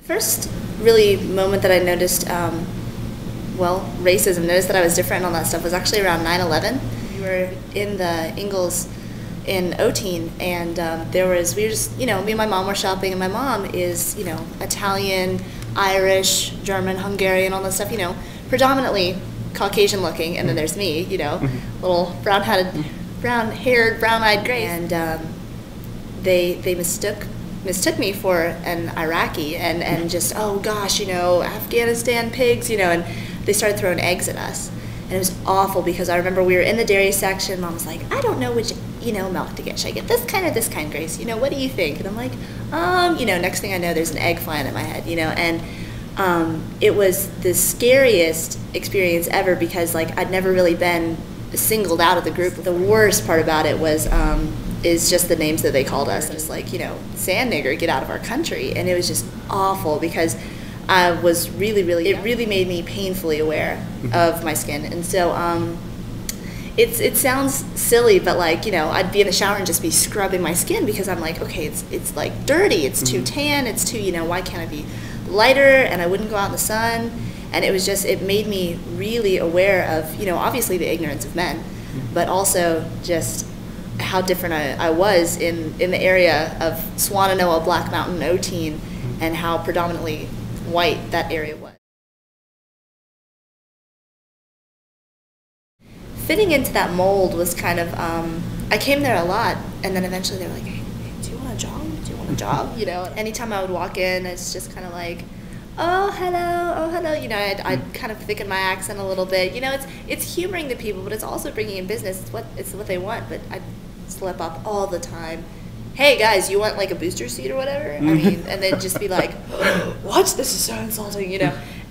First really moment that I noticed, well, racism, noticed that I was different and all that stuff was actually around 9/11. We were in the Ingles in Oteen, and we were just, me and my mom were shopping, and my mom is, Italian, Irish, German, Hungarian, all that stuff, predominantly Caucasian looking, and then there's me, little brown-haired, brown-eyed Grace, and they mistook me for an Iraqi, and just, oh gosh, Afghanistan pigs, and they started throwing eggs at us. And it was awful because I remember we were in the dairy section. Mom was like, I don't know which, milk to get. Should I get this kind or this kind, Grace? What do you think? And I'm like, next thing I know, there's an egg flying at my head, and it was the scariest experience ever because, I'd never really been singled out of the group. The worst part about it was, is just the names that they called us. Just sand nigger, get out of our country. And it was just awful because I was it really made me painfully aware of my skin. And so it sounds silly, but I'd be in the shower and just be scrubbing my skin because I'm like, okay, it's dirty, it's too tan, it's too, why can't I be lighter? And I wouldn't go out in the sun. And it was just, it made me really aware of, obviously the ignorance of men, but also just how different I was in the area of Swannanoa, Black Mountain, Oteen, and how predominantly white that area was. Fitting into that mold was kind of, I came there a lot, and then eventually they were like, hey, do you want a job? Do you want a job? Anytime I would walk in, it's just kind of like, oh, hello, I'd kind of thicken my accent a little bit. It's humoring the people, but it's also bringing in business. It's what they want, but I'd slip up all the time. Hey guys, you want a booster seat or whatever? I mean, and then just be like, what? This is so insulting,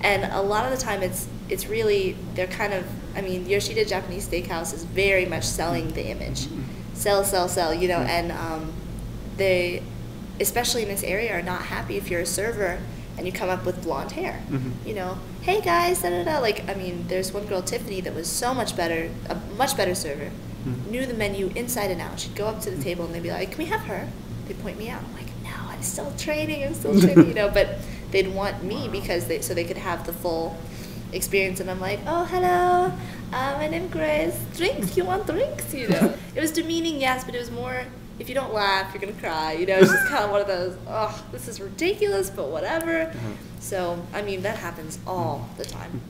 And a lot of the time it's really, they're kind of, Yoshida Japanese Steakhouse is very much selling the image. Sell, and they, especially in this area, are not happy if you're a server and you come up with blonde hair. Hey guys, there's one girl, Tiffany, that was so much better, a much better server. Knew the menu inside and out. She'd go up to the table and they'd be like, can we have her? They'd point me out. I'm like, no, I'm still training, but they'd want me because so they could have the full experience. And I'm like, oh, hello, my name's Grace. Drinks, you want drinks? It was demeaning, yes, but it was more, if you don't laugh, you're going to cry. It's just kind of one of those, oh, this is ridiculous, but whatever. So, that happens all the time.